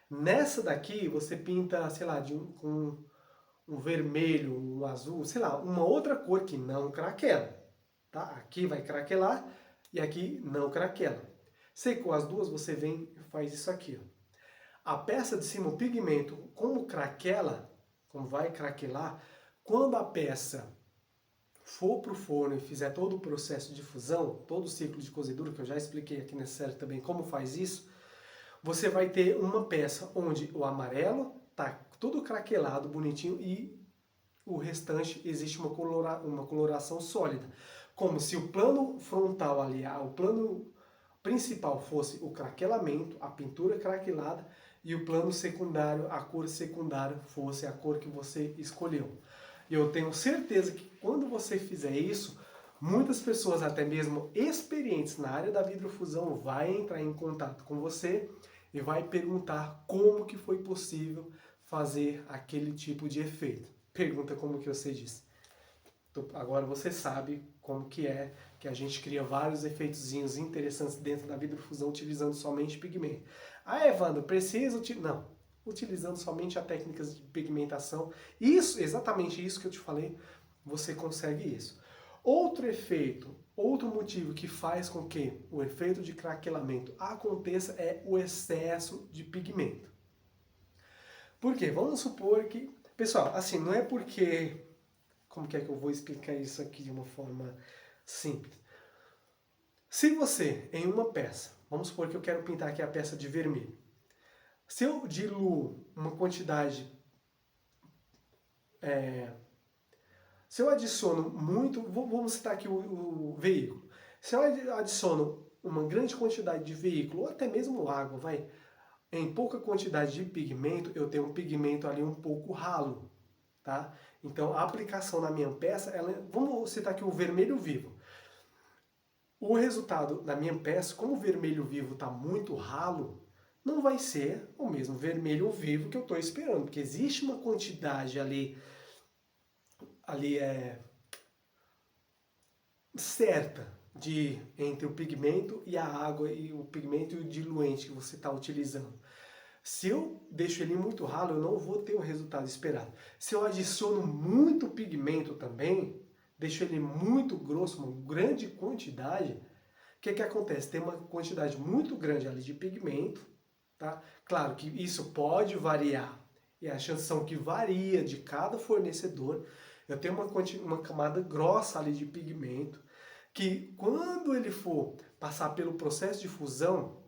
Nessa daqui, você pinta, sei lá, com um vermelho, um azul, sei lá, uma outra cor que não craquela. Tá? Aqui vai craquelar e aqui não craquela. Secou as duas, você vem e faz isso aqui. Ó. A peça de cima, o pigmento, como craquela, como vai craquelar, quando a peça for para o forno e fizer todo o processo de fusão, todo o ciclo de cozedura, que eu já expliquei aqui nessa série também como faz isso, você vai ter uma peça onde o amarelo está todo craquelado, bonitinho, e o restante existe uma coloração sólida. Como se o plano frontal ali, o plano principal fosse o craquelamento, a pintura craquelada, e o plano secundário, a cor secundária, fosse a cor que você escolheu. E eu tenho certeza que quando você fizer isso, muitas pessoas, até mesmo experientes na área da vidrofusão, vai entrar em contato com você e vai perguntar como que foi possível fazer aquele tipo de efeito. Pergunta como que você disse. Agora você sabe como que é que a gente cria vários efeitozinhos interessantes dentro da vidrofusão utilizando somente pigmento. Ah, Evandro, precisa utilizar... Não, utilizando somente as técnicas de pigmentação. Isso, exatamente isso que eu te falei, você consegue isso. Outro efeito, outro motivo que faz com que o efeito de craquelamento aconteça é o excesso de pigmento. Por quê? Vamos supor que... Pessoal, assim, não é porque... Como que é que eu vou explicar isso aqui de uma forma simples? Se você, em uma peça, vamos supor que eu quero pintar aqui a peça de vermelho. Se eu diluo uma quantidade... se eu adiciono muito... Vamos citar aqui o veículo. Se eu adiciono uma grande quantidade de veículo, ou até mesmo água, em pouca quantidade de pigmento, eu tenho um pigmento ali um pouco ralo. Tá? Então, a aplicação na minha peça, vamos citar aqui o vermelho vivo. O resultado da minha peça, como o vermelho vivo está muito ralo, não vai ser o mesmo vermelho vivo que eu estou esperando, porque existe uma quantidade ali certa entre o pigmento e a água e o pigmento e o diluente que você está utilizando. Se eu deixo ele muito ralo, eu não vou ter o resultado esperado. Se eu adiciono muito pigmento também, deixo ele muito grosso, uma grande quantidade, o que acontece? Tem uma quantidade muito grande ali de pigmento, tá? Claro que isso pode variar, e a chance são que varia de cada fornecedor. Eu tenho uma camada grossa ali de pigmento, que quando ele for passar pelo processo de fusão,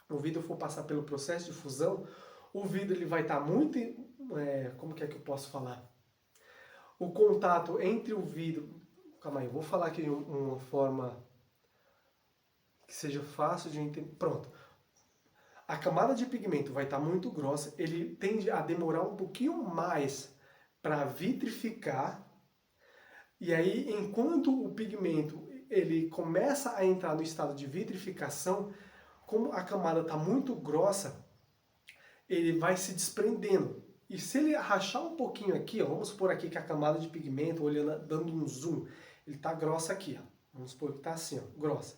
o vidro for passar pelo processo de fusão, o vidro ele vai estar muito, como que é que eu posso falar? O contato entre o vidro, calma aí, eu vou falar aqui de uma forma que seja fácil de entender. Pronto. A camada de pigmento vai estar muito grossa, ele tende a demorar um pouquinho mais para vitrificar, e aí enquanto o pigmento ele começa a entrar no estado de vitrificação, como a camada está muito grossa, ele vai se desprendendo. E se ele rachar um pouquinho aqui, ó, vamos supor aqui que a camada de pigmento, olhando, dando um zoom, ele está grossa aqui, ó. Vamos supor que está assim, ó, grossa.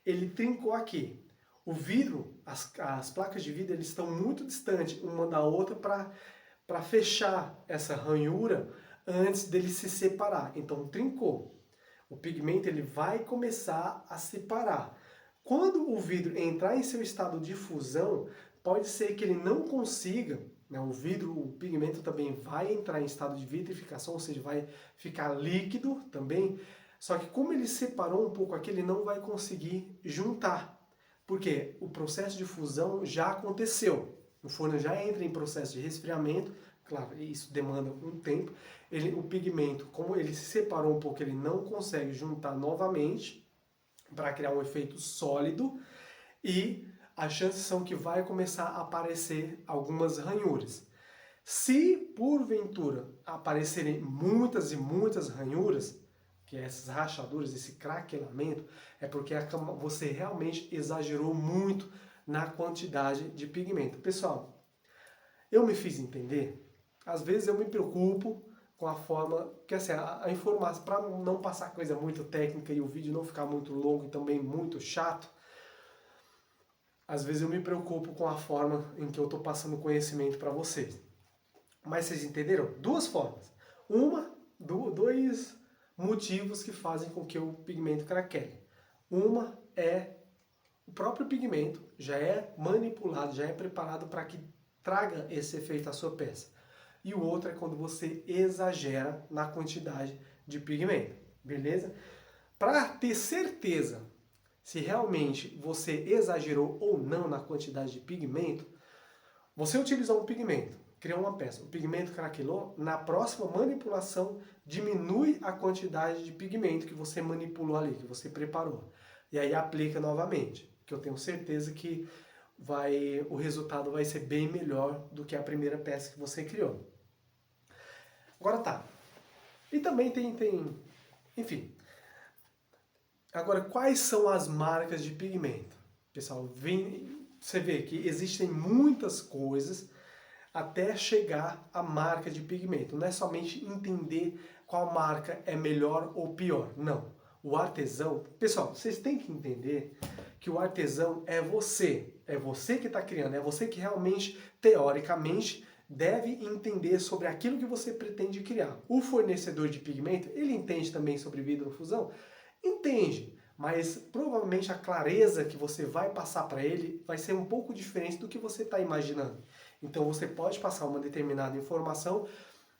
Ele trincou aqui. O vidro, as placas de vidro, eles estão muito distantes uma da outra para fechar essa ranhura antes dele se separar. Então trincou. O pigmento ele vai começar a separar. Quando o vidro entrar em seu estado de fusão, pode ser que ele não consiga, né, o pigmento também vai entrar em estado de vitrificação, ou seja, vai ficar líquido também, só que como ele separou um pouco aqui, ele não vai conseguir juntar, porque o processo de fusão já aconteceu. O forno já entra em processo de resfriamento, claro, isso demanda um tempo. O pigmento, como ele se separou um pouco, ele não consegue juntar novamente para criar um efeito sólido, e as chances são que vai começar a aparecer algumas ranhuras. Se porventura aparecerem muitas e muitas ranhuras, que é essas rachaduras, esse craquelamento, é porque você realmente exagerou muito na quantidade de pigmento. Pessoal, eu me fiz entender? Às vezes eu me preocupo com a forma, que assim, a informação, para não passar coisa muito técnica e o vídeo não ficar muito longo e também muito chato, às vezes eu me preocupo com a forma em que eu estou passando conhecimento para vocês. Mas vocês entenderam? Duas formas. Dois motivos que fazem com que o pigmento craquele. Uma é o próprio pigmento já é manipulado, já é preparado para que traga esse efeito à sua peça. E o outro é quando você exagera na quantidade de pigmento, beleza? Para ter certeza se realmente você exagerou ou não na quantidade de pigmento, você utilizou um pigmento, criou uma peça, o pigmento craquelou, na próxima manipulação diminui a quantidade de pigmento que você manipulou ali, que você preparou. E aí aplica novamente, que eu tenho certeza que o resultado vai ser bem melhor do que a primeira peça que você criou. Agora tá. E também enfim. Agora, quais são as marcas de pigmento? Pessoal, você vê que existem muitas coisas até chegar à marca de pigmento. Não é somente entender qual marca é melhor ou pior. Não. O artesão... Pessoal, vocês têm que entender que o artesão é você. É você que está criando. É você que realmente, teoricamente, deve entender sobre aquilo que você pretende criar. O fornecedor de pigmento, ele entende também sobre vidrofusão? Entende, mas provavelmente a clareza que você vai passar para ele vai ser um pouco diferente do que você está imaginando. Então você pode passar uma determinada informação,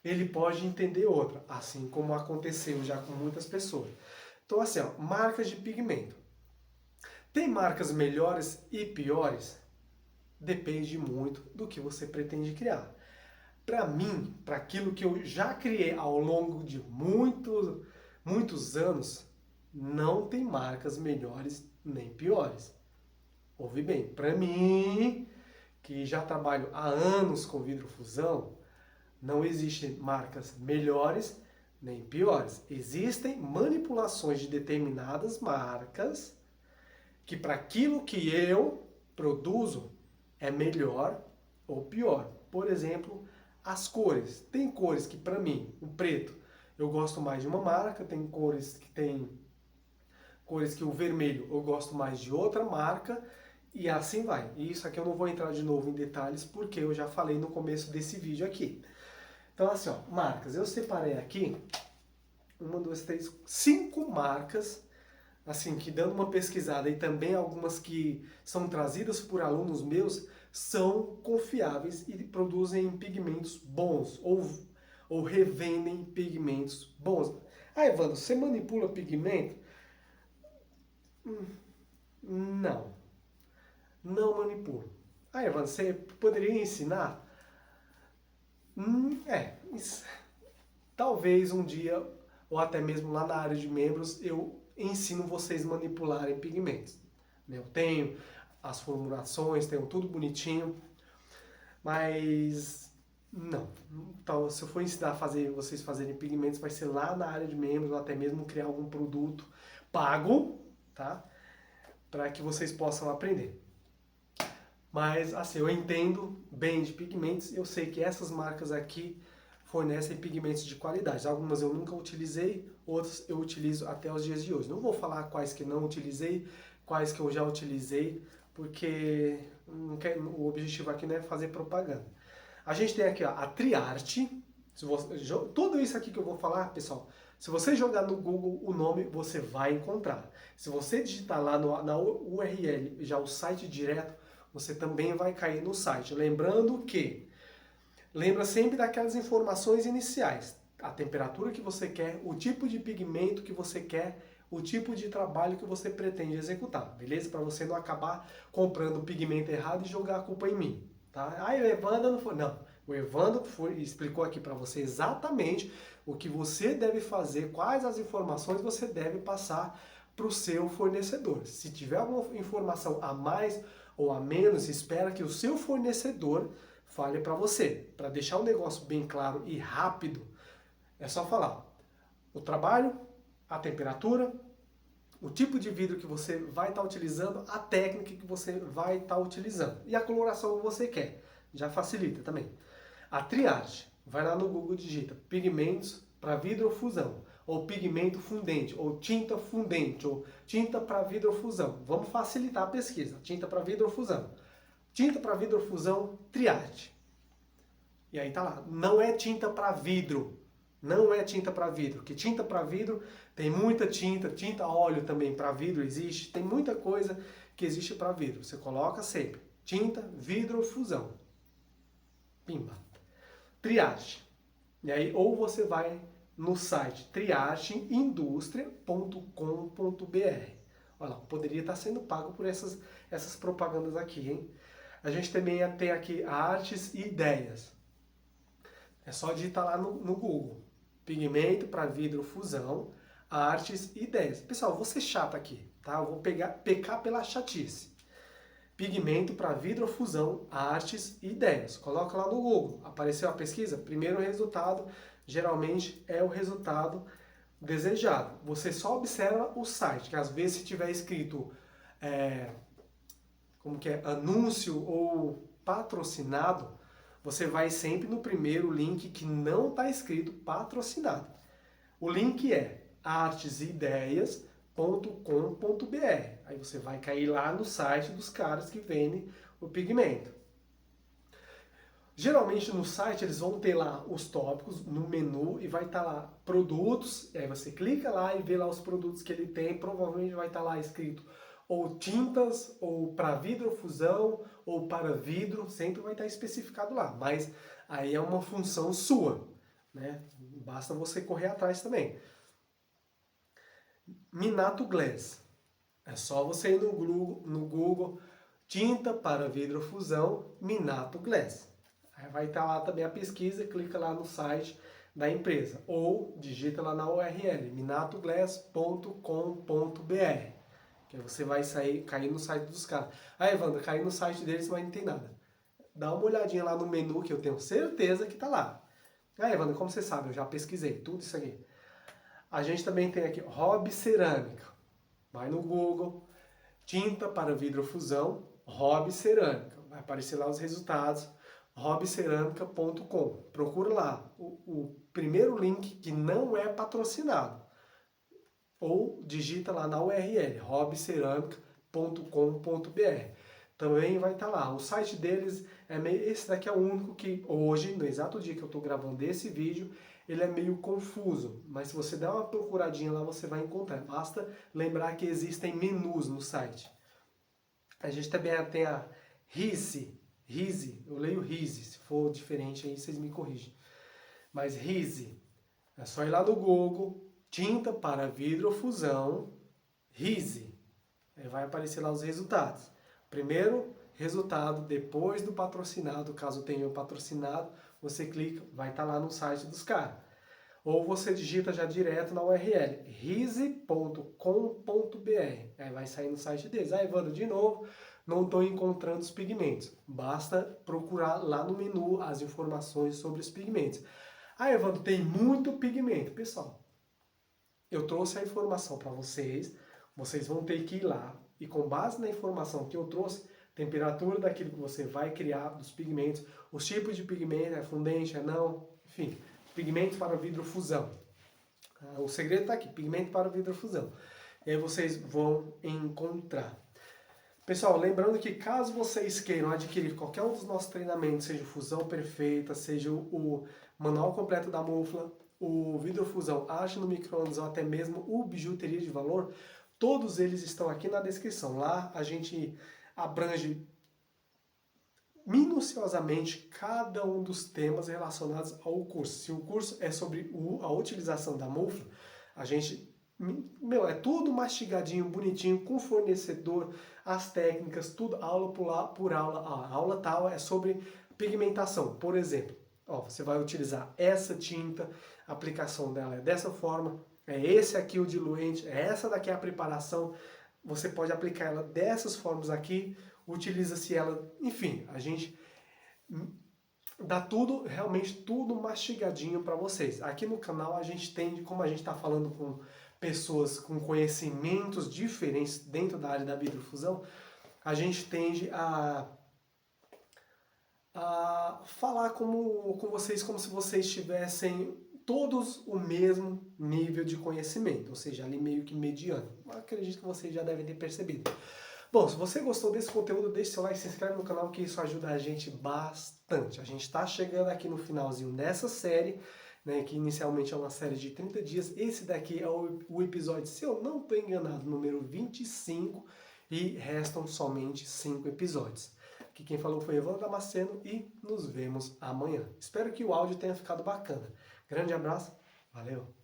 ele pode entender outra, assim como aconteceu já com muitas pessoas. Então assim, ó, marcas de pigmento. Tem marcas melhores e piores? Depende muito do que você pretende criar. Para mim, para aquilo que eu já criei ao longo de muitos anos, não tem marcas melhores nem piores. Ouve bem, para mim, que já trabalho há anos com vidrofusão, não existem marcas melhores nem piores. Existem manipulações de determinadas marcas, que para aquilo que eu produzo é melhor ou pior. Por exemplo, as cores. Tem cores que para mim, o preto, eu gosto mais de uma marca, tem cores que o vermelho eu gosto mais de outra marca e assim vai. E isso aqui eu não vou entrar de novo em detalhes porque eu já falei no começo desse vídeo aqui. Então assim, ó, marcas. Eu separei aqui uma, duas, três, cinco marcas, assim, que dando uma pesquisada e também algumas que são trazidas por alunos meus, são confiáveis e produzem pigmentos bons ou revendem pigmentos bons. Ah, Evandro, você manipula pigmento? Não, não manipulo. Ah, Evandro, você poderia ensinar? É, talvez um dia, ou até mesmo lá na área de membros, eu ensino vocês a manipularem pigmentos. Eu tenho as formulações, tenho tudo bonitinho, mas não. Então, se eu for ensinar a fazer vocês fazerem pigmentos, vai ser lá na área de membros, ou até mesmo criar algum produto pago, tá? Para que vocês possam aprender. Mas, assim, eu entendo bem de pigmentos, eu sei que essas marcas aqui fornecem pigmentos de qualidade. Algumas eu nunca utilizei, outras eu utilizo até os dias de hoje. Não vou falar quais que não utilizei, quais que eu já utilizei, porque o objetivo aqui não é fazer propaganda. A gente tem aqui ó, a Triarte. Tudo isso aqui que eu vou falar, pessoal, se você jogar no Google o nome, você vai encontrar. Se você digitar lá na URL já o site direto, você também vai cair no site. Lembra sempre daquelas informações iniciais. A temperatura que você quer, o tipo de pigmento que você quer, o tipo de trabalho que você pretende executar, beleza? Para você não acabar comprando o pigmento errado e jogar a culpa em mim, tá? Ah, o Evandro não foi... Não, o Evandro explicou aqui para você exatamente o que você deve fazer, quais as informações você deve passar para o seu fornecedor. Se tiver alguma informação a mais ou a menos, espera que o seu fornecedor fale para você. Para deixar o negócio bem claro e rápido, é só falar o trabalho, a temperatura, o tipo de vidro que você vai estar utilizando, a técnica que você vai estar utilizando e a coloração que você quer. Já facilita também. A triagem, vai lá no Google, digita pigmentos para vidrofusão, ou pigmento fundente, ou tinta fundente, ou tinta para vidrofusão. Vamos facilitar a pesquisa. Tinta para vidrofusão. Tinta para vidrofusão, triagem. E aí tá lá. Não é tinta para vidro. Não é tinta para vidro. Porque tinta para vidro tem muita tinta. Tinta óleo também para vidro existe. Tem muita coisa que existe para vidro. Você coloca sempre. Tinta, vidrofusão. Pimba. Triagem. E aí, ou você vai no site triagemindustria.com.br. Olha lá, poderia estar sendo pago por essas propagandas aqui, hein? A gente também tem aqui artes e ideias. É só digitar lá no Google. Pigmento para vidro fusão, artes e ideias. Pessoal, vou ser chato aqui, tá? Eu vou pecar pela chatice. Pigmento para vidrofusão, artes e ideias. Coloca lá no Google. Apareceu a pesquisa? Primeiro resultado, geralmente, é o resultado desejado. Você só observa o site, que às vezes se tiver escrito anúncio ou patrocinado, você vai sempre no primeiro link que não está escrito patrocinado. O link é artesideias.com.br. Aí você vai cair lá no site dos caras que vendem o pigmento. Geralmente no site eles vão ter lá os tópicos no menu e vai estar lá produtos, aí você clica lá e vê lá os produtos que ele tem, provavelmente vai estar lá escrito ou tintas, ou para vidrofusão, ou para vidro, sempre vai estar especificado lá, mas aí é uma função sua, né? Basta você correr atrás também. Minato Glass. É só você ir no Google tinta para vidrofusão Minato Glass. Aí vai estar lá também a pesquisa, clica lá no site da empresa ou digita lá na URL minatoglass.com.br, que aí você vai cair no site dos caras. Aí, Evandro, cair no site deles, mas não tem nada. Dá uma olhadinha lá no menu que eu tenho certeza que está lá. Aí, Evandro, como você sabe, eu já pesquisei tudo isso aqui. A gente também tem aqui Hobby Cerâmica. Vai no Google, tinta para vidrofusão, hobby cerâmica. Vai aparecer lá os resultados, hobbycerâmica.com. Procura lá o primeiro link que não é patrocinado. Ou digita lá na URL, hobbycerâmica.com.br. Também vai estar lá. O site deles esse daqui é o único que hoje, no exato dia que eu estou gravando esse vídeo, ele é meio confuso. Mas se você der uma procuradinha lá, você vai encontrar. Basta lembrar que existem menus no site. A gente também tem a Rise, eu leio Rise, se for diferente aí vocês me corrigem. Mas Rise, é só ir lá no Google, tinta para vidrofusão, Rise. Vai aparecer lá os resultados. Primeiro resultado, depois do patrocinado, caso tenha o patrocinado, você clica, vai estar lá no site dos caras. Ou você digita já direto na URL, rise.com.br. Aí vai sair no site deles. Ah, Evandro, de novo, não estou encontrando os pigmentos. Basta procurar lá no menu as informações sobre os pigmentos. Ah, Evandro, tem muito pigmento. Pessoal, eu trouxe a informação para vocês. Vocês vão ter que ir lá e, com base na informação que eu trouxe, temperatura daquilo que você vai criar, dos pigmentos, os tipos de pigmento, é fundente, é não, enfim, pigmentos para vidrofusão. O segredo está aqui, pigmento para vidrofusão. E aí vocês vão encontrar. Pessoal, lembrando que caso vocês queiram adquirir qualquer um dos nossos treinamentos, seja o Fusão Perfeita, seja o Manual Completo da Mufla, o Vidrofusão Arte no Micro-ondas ou até mesmo o Bijuteria de Valor, todos eles estão aqui na descrição. Lá a gente abrange minuciosamente cada um dos temas relacionados ao curso. Se o curso é sobre a utilização da mufla, a gente, é tudo mastigadinho, bonitinho, com fornecedor, as técnicas, tudo aula por aula. A aula tal é sobre pigmentação, por exemplo. Você vai utilizar essa tinta, a aplicação dela é dessa forma, é esse aqui o diluente, é essa daqui a preparação, você pode aplicar ela dessas formas aqui, utiliza-se ela, enfim, a gente dá tudo, realmente tudo mastigadinho para vocês. Aqui no canal a gente tende, como a gente está falando com pessoas com conhecimentos diferentes dentro da área da vidrofusão, a gente tende a falar com vocês como se vocês tivessem todos o mesmo nível de conhecimento, ou seja, ali meio que mediano. Eu acredito que vocês já devem ter percebido. Bom, se você gostou desse conteúdo, deixe seu like, se inscreve no canal que isso ajuda a gente bastante. A gente está chegando aqui no finalzinho dessa série, né, que inicialmente é uma série de 30 dias. Esse daqui é o episódio, se eu não estou enganado, número 25, e restam somente 5 episódios. Aqui quem falou foi Evandro Damasceno e nos vemos amanhã. Espero que o áudio tenha ficado bacana. Grande abraço, valeu!